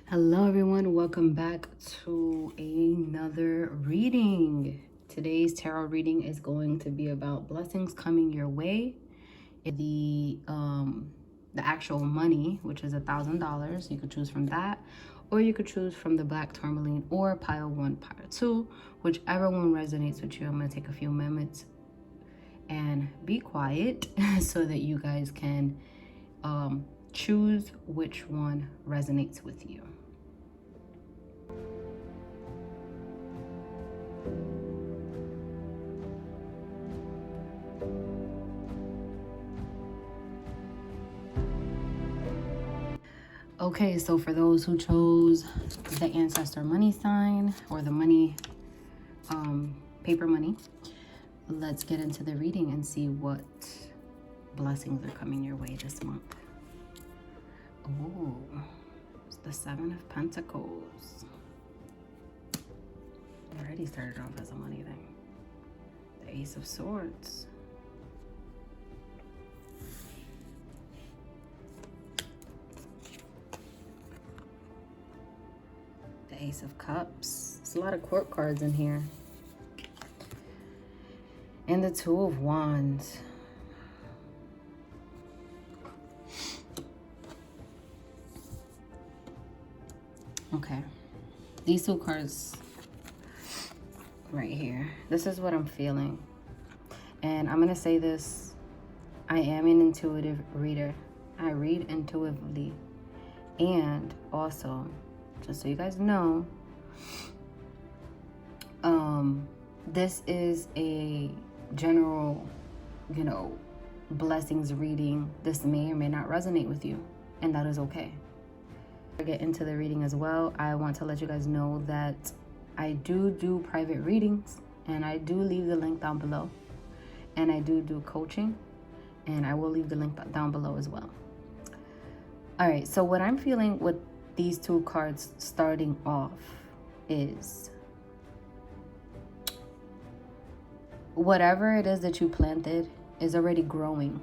Hello everyone, welcome back to another reading. Today's tarot reading is going to be about blessings coming your way. The actual money, which is $1,000, you could choose from that, or you could choose from the black tourmaline or pile 1, pile 2, whichever one resonates with you. I'm going to take a few moments and be quiet so that you guys can choose which one resonates with you. Okay, so for those who chose the Ancestor Money sign or the money, paper money, let's get into the reading and see what blessings are coming your way this month. Oh, it's the 7 of Pentacles. Already started off as a money thing. The Ace of Swords. The Ace of Cups. There's a lot of court cards in here. And the 2 of Wands. Okay. These 2 cards right here. This is what I'm feeling. And I'm going to say this. I am an intuitive reader. I read intuitively. And also, just so you guys know, this is a general, blessings reading. This may or may not resonate with you, and that is okay. To get into the reading as well, I want to let you guys know that I do private readings, and I do leave the link down below, and I do coaching, and I will leave the link down below as well. All right, so what I'm feeling with these 2 cards starting off is whatever it is that you planted is already growing.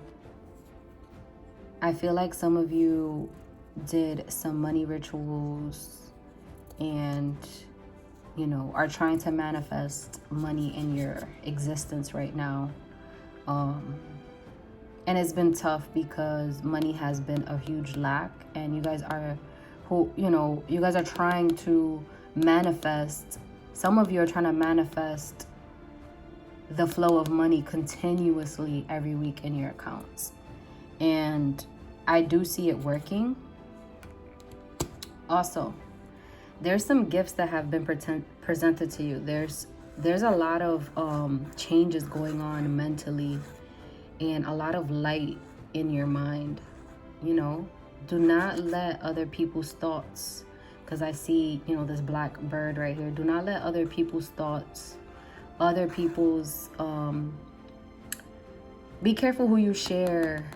I feel like some of you did some money rituals and are trying to manifest money in your existence right now. And it's been tough because money has been a huge lack, and you guys are trying to manifest. Some of you are trying to manifest the flow of money continuously every week in your accounts. And I do see it working. Also, there's some gifts that have been presented to you. There's a lot of changes going on mentally, and a lot of light in your mind. Do not let other people's thoughts, because I see this black bird right here. Do not let other people's thoughts, other people's be careful who you share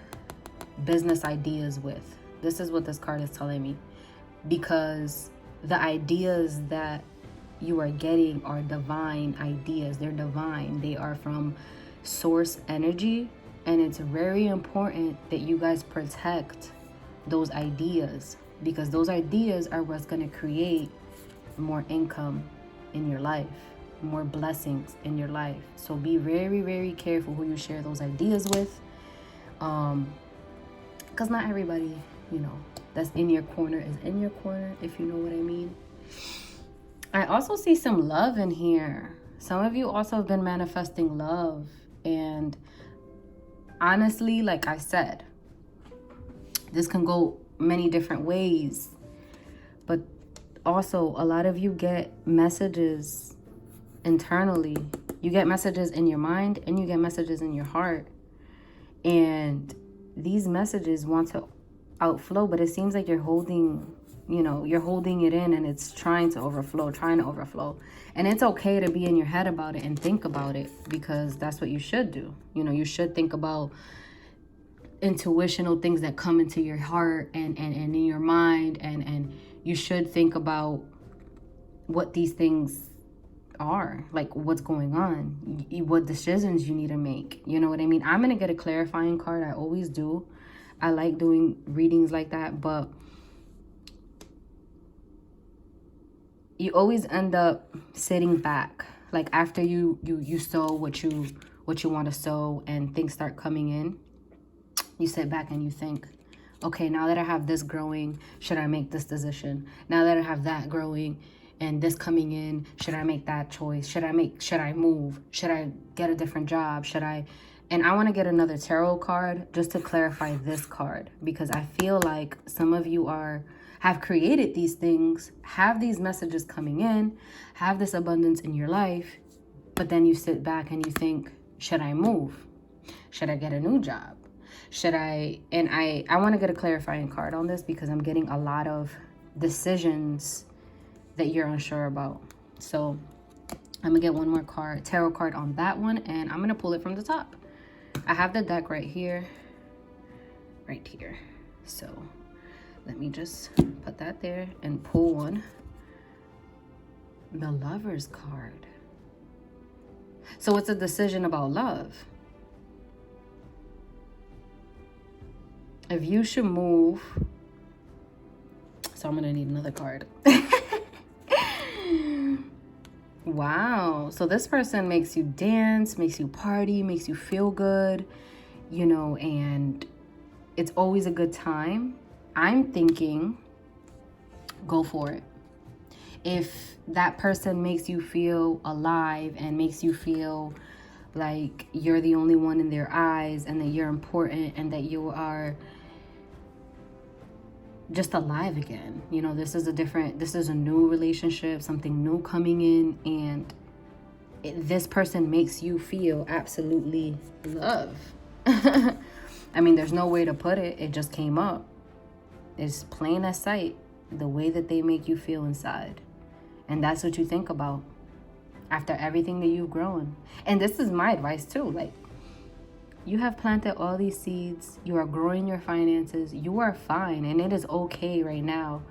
business ideas with. This is what this card is telling me, because the ideas that you are getting are divine ideas. They're divine. They are from source energy, and it's very important that you guys protect those ideas, because those ideas are what's going to create more income in your life, more blessings in your life. So be very, very careful who you share those ideas with, because not everybody that's in your corner is in your corner, if you know what I mean. I also see some love in here. Some of you also have been manifesting love, and honestly, like I said, this can go many different ways, but also a lot of you get messages internally. You get messages in your mind, and you get messages in your heart, and these messages want to outflow, but it seems like you're holding it in, and it's trying to overflow. And it's okay to be in your head about it and think about it, because that's what you should do. You should think about intuitional things that come into your heart and in your mind, and you should think about what these things are, like what's going on, what decisions you need to make. You know what I mean? I'm gonna get a clarifying card. I always do. I like doing readings like that, but you always end up sitting back. Like after you sow what you want to sow and things start coming in, you sit back and you think, okay, now that I have this growing, should I make this decision? Now that I have that growing and this coming in, should I make that choice? Should I move? Should I get a different job? And I want to get another tarot card just to clarify this card, because I feel like some of you have created these things, have these messages coming in, have this abundance in your life, but then you sit back and you think, should I move? Should I get a new job? Should I? And I want to get a clarifying card on this because I'm getting a lot of decisions that you're unsure about. So I'm gonna get one more tarot card on that one, and I'm gonna pull it from the top. I have the deck right here. So let me just put that there and pull one. The Lover's card. So it's a decision about love. If you should move, so I'm gonna need another card. Wow. So this person makes you dance, makes you party, makes you feel good, and it's always a good time. I'm thinking, go for it. If that person makes you feel alive and makes you feel like you're the only one in their eyes and that you're important and that you are just alive again. This is a new relationship, something new coming in, and this person makes you feel absolutely love. I mean, there's no way to put it. It just came up. It's plain as sight, the way that they make you feel inside. And that's what you think about after everything that you've grown. And this is my advice too. Like, you have planted all these seeds. You are growing your finances. You are fine. And it is okay right now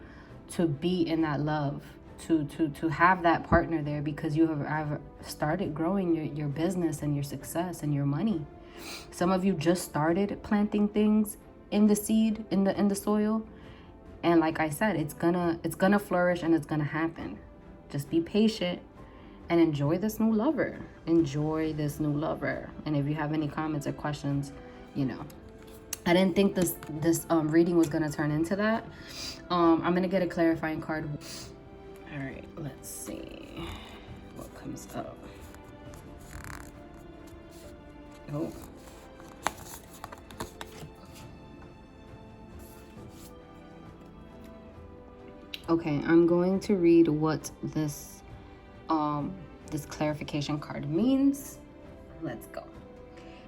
to be in that love, to have that partner there, because you have started growing your business and your success and your money. Some of you just started planting things in the seed, in the soil. And like I said, it's gonna flourish and it's gonna happen. Just be patient and enjoy this new lover. Enjoy this new lover. And if you have any comments or questions, I didn't think this reading was gonna turn into that. I'm gonna get a clarifying card. All right, let's see what comes up. Oh. Okay, I'm going to read what this clarification card means. Let's go.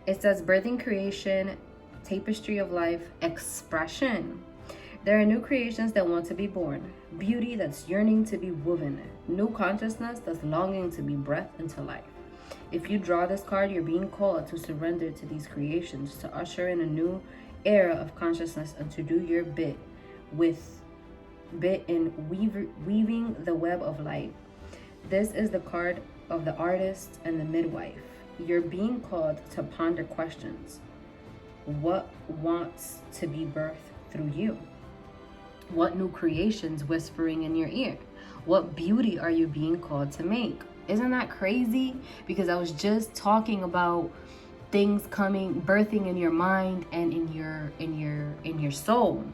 It says birthing, creation, tapestry of life, expression. There are new creations that want to be born, beauty that's yearning to be woven, new consciousness that's longing to be breathed into life. If you draw this card, you're being called to surrender to these creations, to usher in a new era of consciousness, and to do your bit in weaving the web of life. This is the card of the artist and the midwife. You're being called to ponder questions. What wants to be birthed through you? What new creations whispering in your ear? What beauty are you being called to make? Isn't that crazy? Because I was just talking about things birthing in your mind and in your soul.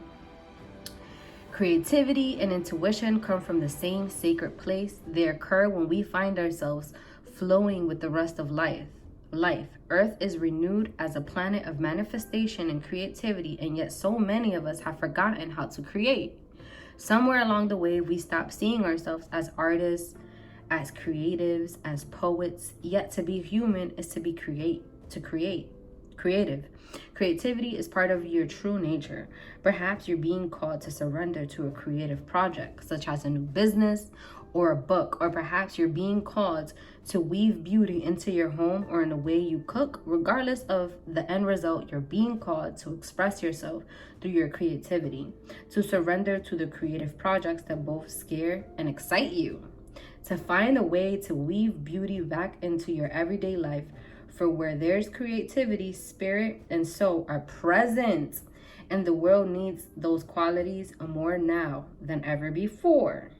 Creativity and intuition come from the same sacred place. They occur when we find ourselves flowing with the rest of life. Earth is renewed as a planet of manifestation and creativity, and yet so many of us have forgotten how to create. Somewhere along the way, we stopped seeing ourselves as artists, as creatives, as poets. Yet to be human is to be creative. Creativity is part of your true nature. Perhaps you're being called to surrender to a creative project, such as a new business or a book, or perhaps you're being called to weave beauty into your home or in the way you cook. Regardless of the end result, you're being called to express yourself through your creativity, to surrender to the creative projects that both scare and excite you, to find a way to weave beauty back into your everyday life. For where there's creativity, spirit and soul are present, and the world needs those qualities more now than ever before.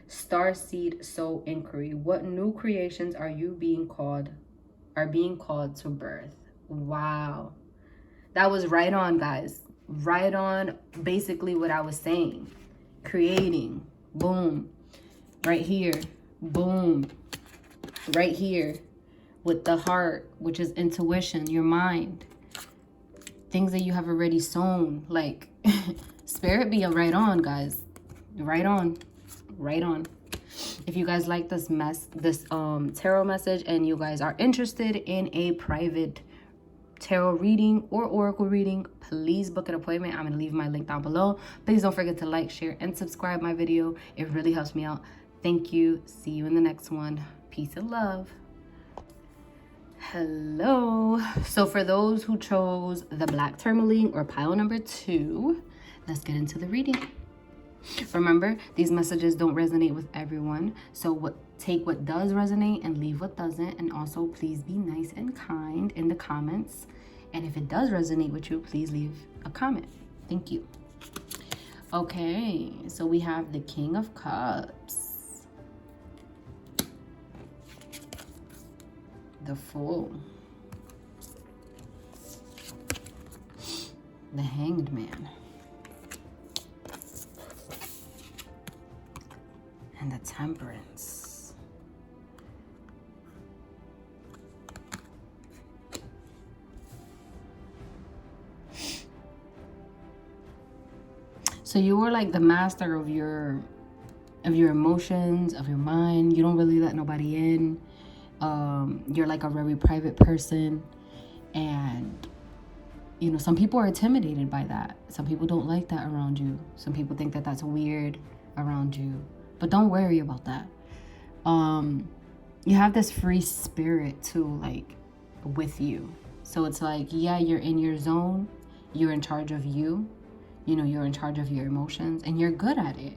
Starseed Soul Inquiry. What new creations are being called to birth? Wow. That was right on, guys. Right on, basically what I was saying. Creating. Boom. Right here. Boom. Right here. With the heart, which is intuition, your mind. Things that you have already sown. Like, spirit be right on, guys. Right on. Right on. If you guys like this tarot message and you guys are interested in a private tarot reading or oracle reading, please book an appointment. I'm gonna leave my link down below. Please don't forget to like, share, and subscribe my video. It really helps me out. Thank you. See you in the next one. Peace and love. Hello. So for those who chose the black tourmaline or pile number 2, let's get into the reading. Remember, these messages don't resonate with everyone, so take what does resonate and leave what doesn't. And also, please be nice and kind in the comments, and if it does resonate with you, please leave a comment. Thank you. Okay, so we have the King of Cups, the Fool, the Hanged Man, and the Temperance. So you were like the master of your emotions, of your mind. You don't really let nobody in. You're like a very private person, and you know, some people are intimidated by that. Some people don't like that around you. Some people think that that's weird around you. But don't worry about that. You have this free spirit too, like, with you. So it's like, yeah, you're in your zone. You're in charge of you. You know, you're in charge of your emotions, and you're good at it.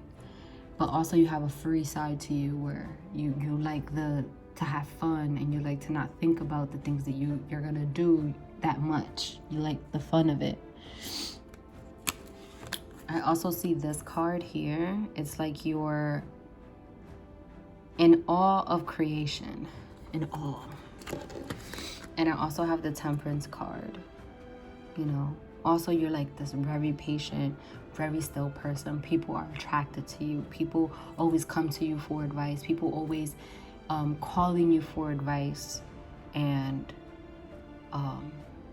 But also you have a free side to you where you like to have fun, and you like to not think about the things that you're gonna do that much. You like the fun of it. I also see this card here. It's like you're in awe of creation. In awe. And I also have the Temperance card. You know, also you're like this very patient, very still person. People are attracted to you. People always come to you for advice. People always calling you for advice. And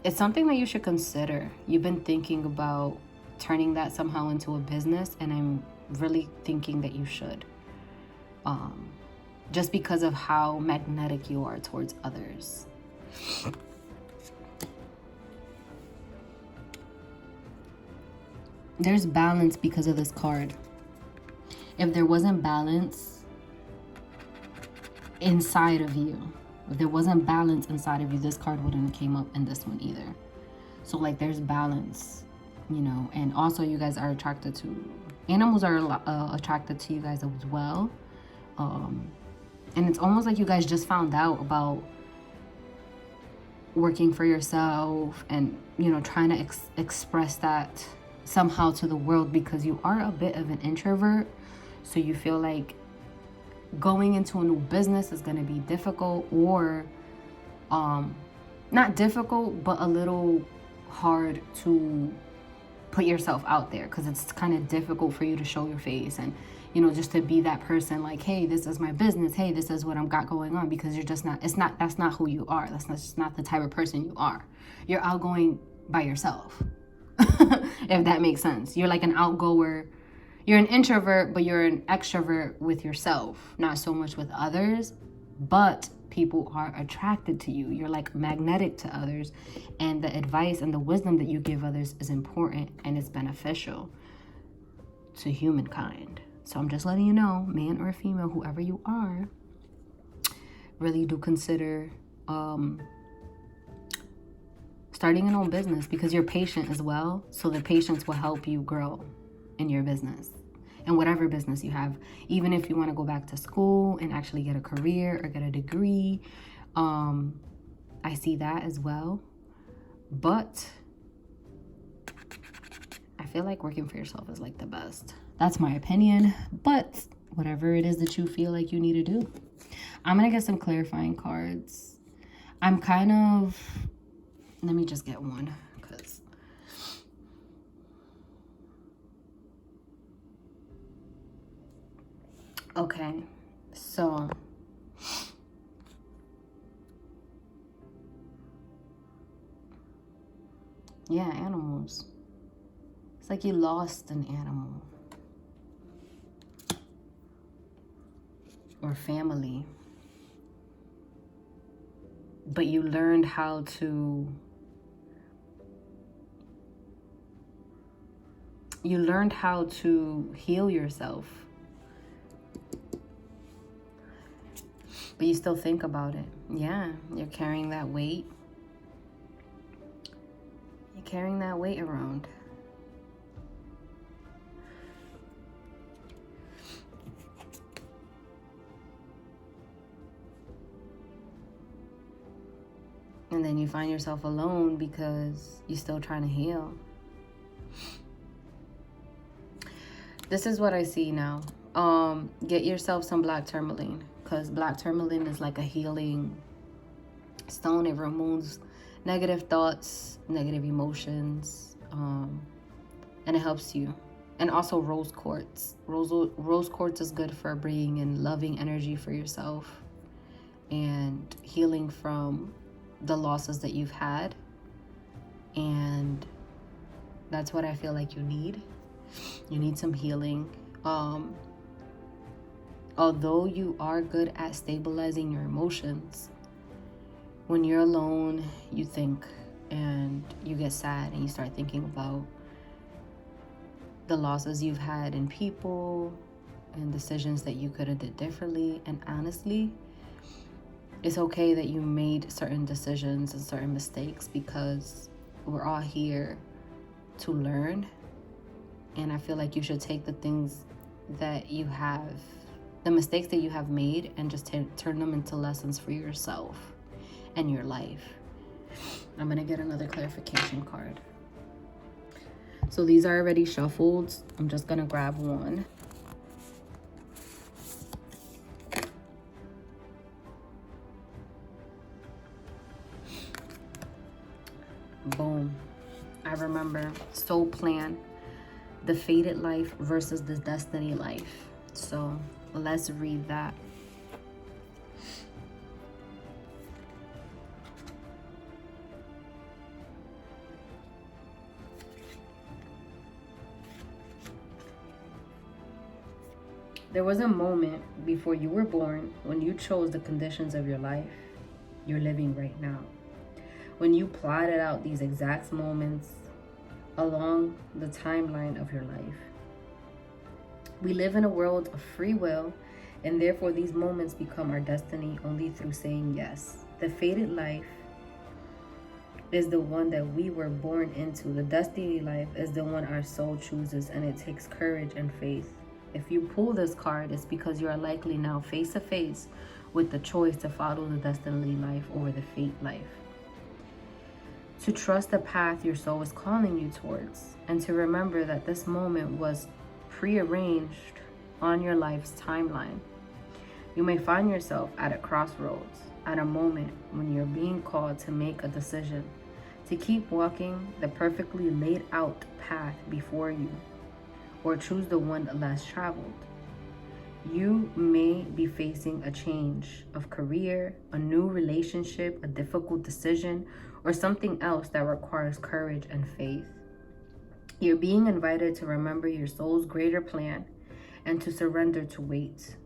it's something that you should consider. You've been thinking about turning that somehow into a business, and I'm really thinking that you should. Just because of how magnetic you are towards others. There's balance because of this card. If there wasn't balance inside of you, this card wouldn't have came up in this one either. So like, there's balance, you know. And also you guys are attracted to animals, are attracted to you guys as well. And it's almost like you guys just found out about working for yourself and, you know, trying to express that somehow to the world, because you are a bit of an introvert. So you feel like going into a new business is going to be difficult, or not difficult, but a little hard to put yourself out there, because it's kind of difficult for you to show your face and, you know, just to be that person like, hey, this is my business, hey, this is what I've got going on, because you're just not, that's not who you are. That's just not the type of person you are. You're outgoing by yourself. If that makes sense. You're like an outgoer. You're an introvert, but you're an extrovert with yourself, not so much with others, but people are attracted to you. You're like magnetic to others, and the advice and the wisdom that you give others is important, and it's beneficial to humankind. So I'm just letting you know, man or female, whoever you are, really do consider starting an own business, because you're patient as well. So the patience will help you grow in your business, and whatever business you have. Even if you want to go back to school and actually get a career or get a degree, I see that as well. But I feel like working for yourself is like the best. That's my opinion, but whatever it is that you feel like you need to do. I'm going to get some clarifying cards. I'm kind of, let me just get one. Okay, so yeah, animals. It's like you lost an animal or family, but you learned how to heal yourself. But you still think about it. Yeah, you're carrying that weight. You're carrying that weight around. And then you find yourself alone because you're still trying to heal. This is what I see now. Get yourself some black tourmaline, because black tourmaline is like a healing stone. It removes negative thoughts, negative emotions, and it helps you. And also rose quartz. Rose quartz is good for bringing in loving energy for yourself and healing from the losses that you've had. And that's what I feel like you need. You need some healing. Although you are good at stabilizing your emotions, when you're alone, you think and you get sad and you start thinking about the losses you've had in people and decisions that you could have did differently. And honestly, it's okay that you made certain decisions and certain mistakes, because we're all here to learn. And I feel like you should take the things that you have, the mistakes that you have made, and just turn them into lessons for yourself and your life. I'm going to get another clarification card. So these are already shuffled. I'm just going to grab one. Boom. I remember soul plan, the fated life versus the destiny life. So let's read that. There was a moment before you were born when you chose the conditions of your life you're living right now. When you plotted out these exact moments along the timeline of your life. We live in a world of free will, and therefore these moments become our destiny only through saying yes. The fated life is the one that we were born into. The destiny life is the one our soul chooses, and it takes courage and faith. If you pull this card, it's because you are likely now face to face with the choice to follow the destiny life over the fate life. To trust the path your soul is calling you towards, and to remember that this moment was prearranged on your life's timeline. You may find yourself at a crossroads, at a moment when you're being called to make a decision, to keep walking the perfectly laid out path before you, or choose the one less traveled. You may be facing a change of career, a new relationship, a difficult decision, or something else that requires courage and faith. You're being invited to remember your soul's greater plan and to surrender to wait.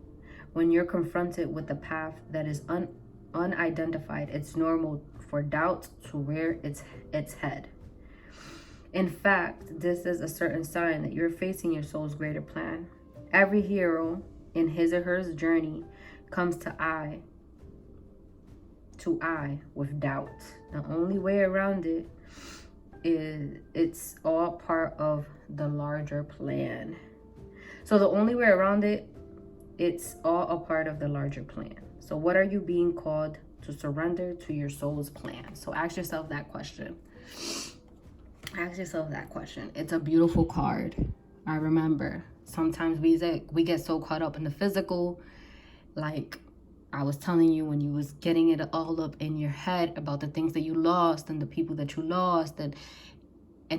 When you're confronted with a path that is unidentified, it's normal for doubt to rear its head. In fact, this is a certain sign that you're facing your soul's greater plan. Every hero in his or her journey comes to I with doubt. The only way around it is it's all part of the larger plan. So the only way around it, it's all a part of the larger plan. So what are you being called to surrender to your soul's plan? So ask yourself that question. Ask yourself that question. It's a beautiful card. I remember Sometimes we get so caught up in the physical, like I was telling you when you was getting it all up in your head about the things that you lost and the people that you lost and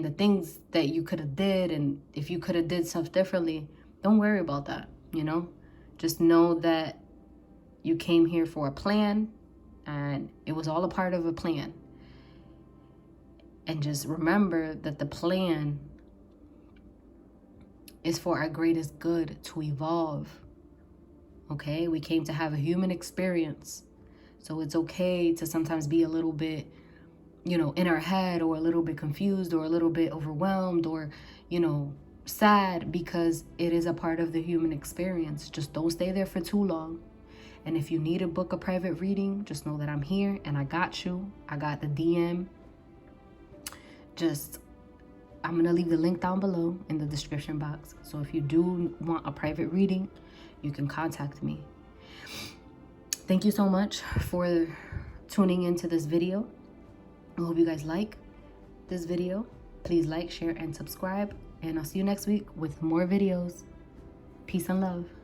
the things that you could have did, and if you could have did stuff differently. Don't worry about that, you know? Just know that you came here for a plan, and it was all a part of a plan. And just remember that the plan is for our greatest good, to evolve. Okay? We came to have a human experience. So it's okay to sometimes be a little bit, you know, in our head, or a little bit confused, or a little bit overwhelmed, or, you know, sad, because it is a part of the human experience. Just don't stay there for too long. And if you need to book a private reading, just know that I'm here and I got you. I got the DM. I'm going to leave the link down below in the description box. So if you do want a private reading, you can contact me. Thank you so much for tuning into this video. I hope you guys like this video. Please like, share, and subscribe. And I'll see you next week with more videos. Peace and love.